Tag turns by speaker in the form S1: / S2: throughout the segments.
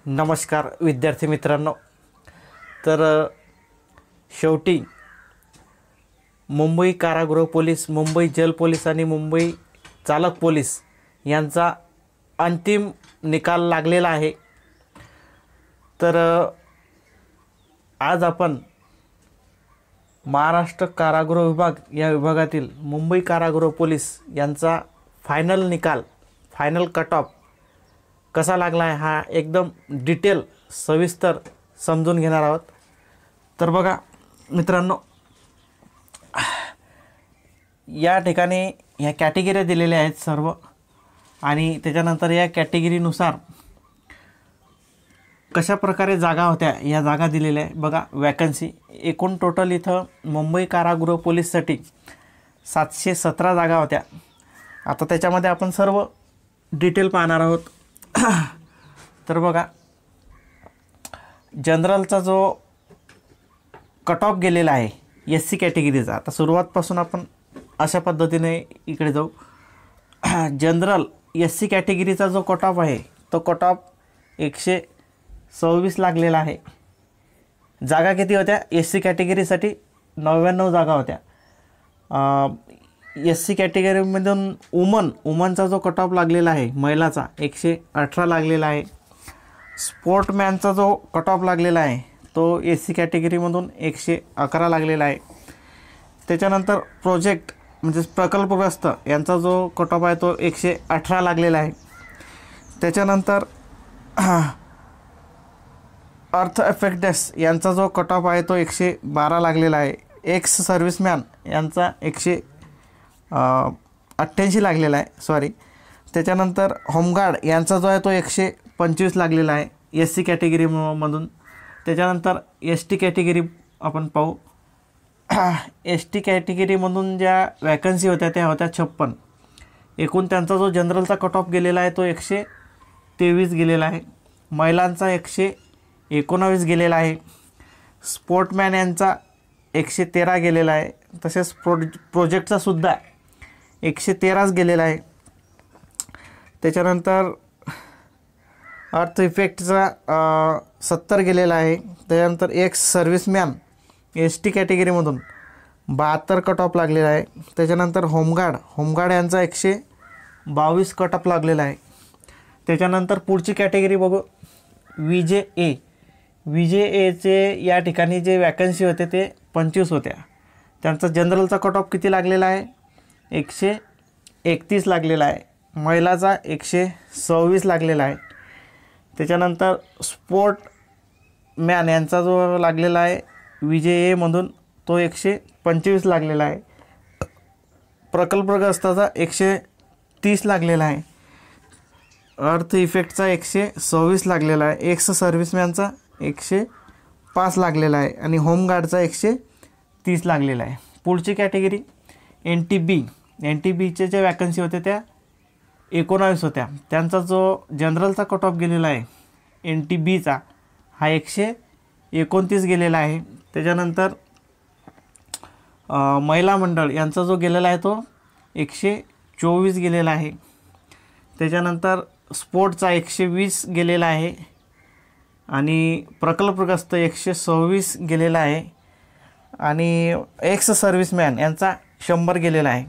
S1: नमस्कार विद्यार्थी मित्रांनो. तर शेवटी मुंबई कारागृह पोलीस, मुंबई जल पोलीस आणि मुंबई चालक पोलीस यांचा अंतिम निकाल लागलेला आहे. तर आज आपण महाराष्ट्र कारागृह विभाग या विभागातील मुंबई कारागृह पोलीस यांचा फायनल निकाल, फायनल कट ऑफ कसा लागला आहे हा एकदम डिटेल सविस्तर समजून घेणार आहोत. तर बघा मित्रांनो, या ठिकाणी ह्या कॅटेगरी दिलेल्या आहेत सर्व, आणि त्याच्यानंतर या कॅटेगरीनुसार कशा प्रकारे जागा होत्या या जागा दिलेल्या आहे. बघा वॅकन्सी एकूण टोटल इथं मुंबई कारागृह पोलीससाठी 717 जागा होत्या. आता त्याच्यामध्ये आपण सर्व डिटेल पाहणार आहोत. तर बघा, जनरलचा जो कट ऑफ गेलेला आहे SC कॅटेगरीचा, आता सुरुवातपासून आपण अशा पद्धतीने इकडे जाऊ. जनरल SC कॅटेगरीचा जो कट ऑफ आहे तो कट ऑफ 126 लागलेला आहे. जागा किती होत्या? SC कॅटेगरीसाठी 99 जागा होत्या. SC कॅटेगरीमधून वुमनचा जो कट ऑफ लागलेला आहे महिलाचा 118 लागलेला आहे. स्पोर्टमॅनचा जो कट ऑफ लागलेला आहे तो SC कॅटेगरीमधून 111 लागलेला आहे. त्याच्यानंतर प्रोजेक्ट म्हणजे प्रकल्पग्रस्त यांचा जो कट ऑफ आहे तो 118 लागलेला आहे. त्याच्यानंतर अर्थ अफेक्टेड्स यांचा जो कट ऑफ आहे तो 112 लागलेला आहे. एक्स सर्व्हिसमॅन यांचा 188 लागलेला आहे, सॉरी. त्याच्यानंतर होमगार्ड यांचा जो आहे तो 125 लागलेला आहे SC कॅटेगरीमधून. त्याच्यानंतर ST कॅटेगरी आपण पाहू. ST कॅटेगरीमधून ज्या वॅकन्सी होत्या त्या होत्या 56. एकूण त्यांचा जो जनरलचा कट ऑफ गेलेला आहे तो 123 गेलेला आहे. महिलांचा 119 गेलेला आहे. स्पोर्टमॅन यांचा 113 गेलेला आहे. तसेच प्रोजेक्टचा सुद्धा 113 गेलेला आहे. त्याच्यानंतर अर्थ इफेक्टचा 70 गेलेला आहे. त्याच्यानंतर ex serviceman ST कॅटेगरीमधून 72 cut off लागलेला आहे. त्याच्यानंतर होमगार्ड यांचा 122 कट ऑफ लागलेला आहे. त्याच्यानंतर पुढची कॅटेगरी बघू, VJAचे या ठिकाणी जे वॅकन्सी होते ते 25 होत्या. त्यांचा जनरलचा कट ऑफ किती लागलेला आहे? 131 लागलेला आहे. महिलाचा 126 लागलेला आहे. त्याच्यानंतर स्पोर्टमॅन यांचा जो लागलेला आहे VJAमधून तो 125 लागलेला आहे. प्रकल्पग्रस्ताचा 130 लागलेला आहे. अर्थ इफेक्टचा 126 लागलेला आहे. एक्स सर्व्हिसमॅनचा 105 लागलेला आहे. आणि होमगार्डचा 130 लागलेला आहे. पुढची कॅटेगरी NTBचे जे वॅकन्सी होते त्या 19 होत्या. त्यांचा जो जनरलचा कट ऑफ गेलेला आहे NTBचा हा 129 गेलेला आहे. त्याच्यानंतर महिला मंडळ यांचा जो गेलेला आहे तो 124 गेलेला आहे. त्याच्यानंतर स्पोर्टचा 120 गेलेला आहे. आणि प्रकल्पग्रस्त 126 गेलेला आहे. आणि एक्स सर्व्हिसमॅन यांचा 100 गेलेला आहे.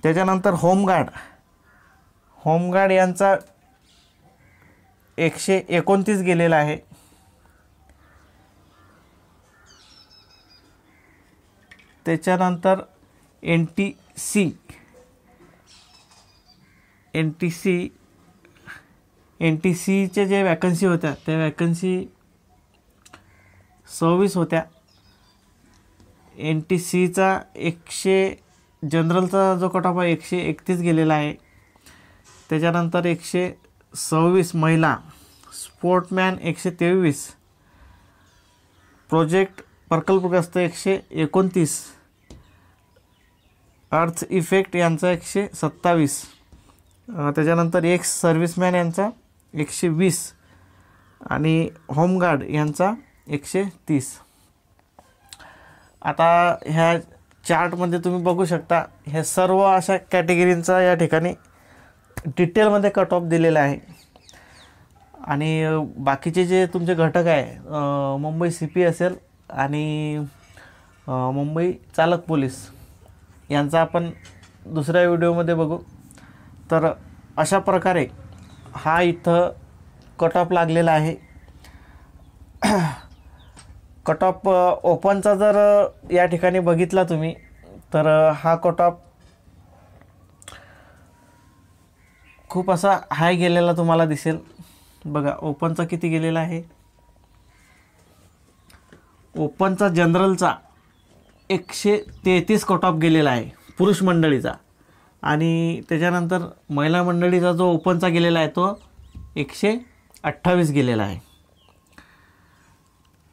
S1: त्याच्यानंतर होमगार्ड यांचा 129 गेलेला आहे. त्याच्यानंतर NTCचे जे वॅकन्सी होत्या त्या वॅकन्सी 26 होत्या. NTCचा जनरलचा जो कट ऑफ आहे 131 गेलेला आहे. त्याच्यानंतर 126 महिला. स्पोर्टमॅन 123. प्रोजेक्ट प्रकल्पग्रस्त 129. अर्थ इफेक्ट यांचा 127. त्याच्यानंतर एक्स सर्व्हिसमॅन यांचा 120 आणि होमगार्ड यांचा 130. आता ह्या चार्टमध्ये तुम्ही बघू शकता हे सर्व अशा कॅटेगरींचा या ठिकाणी डिटेलमध्ये कट ऑफ दिलेला आहे. आणि बाकीचे जे तुमचे घटक आहे, मुंबई CP असेल आणि मुंबई चालक पोलीस, यांचा आपण दुसऱ्या व्हिडिओमध्ये बघू. तर अशा प्रकारे हा इथं कट ऑफ लागलेला आहे. कट ऑफ ओपनचा जर या ठिकाणी बघितला तुम्ही तर हा कट ऑफ खूप असा हाय गेलेला तुम्हाला दिसेल. बघा ओपनचा किती गेलेला आहे. ओपनचा जनरलचा 133 कट ऑफ गेलेला आहे पुरुष मंडळीचा. आणि त्याच्यानंतर महिला मंडळीचा जो ओपनचा गेलेला आहे तो 128 गेलेला आहे.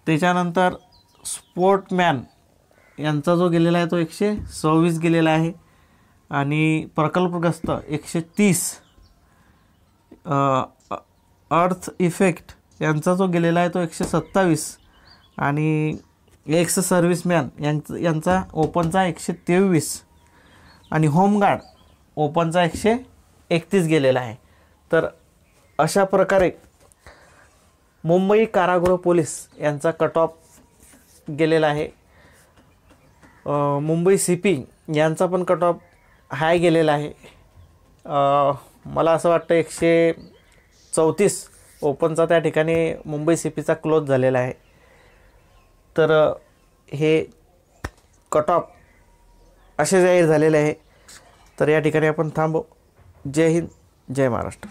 S1: त्याच्यानंतर स्पोर्टमॅन यांचा जो गेलेला आहे तो 126 गेलेला आहे. आणि प्रकल्पग्रस्त 130. अर्थ इफेक्ट यांचा जो गेलेला आहे तो 127. आणि एक्स सर्व्हिसमॅन यांचा ओपनचा 123. आणि होमगार्ड ओपनचा 131 गेलेला आहे. तर अशा प्रकारे मुंबई कारागृह पोलीस यांचा कट ऑफ गेलेला आहे. मुंबई CP यांचा पण कट ऑफ हाय गेलेला आहे. मला असं वाटतं 134 ओपनचा त्या ठिकाणी मुंबई CPचा क्लोज झालेला आहे. तर हे कट ऑफ असे जाहीर झालेले आहे. तर या ठिकाणी आपण थांबू. जय हिंद, जय महाराष्ट्र.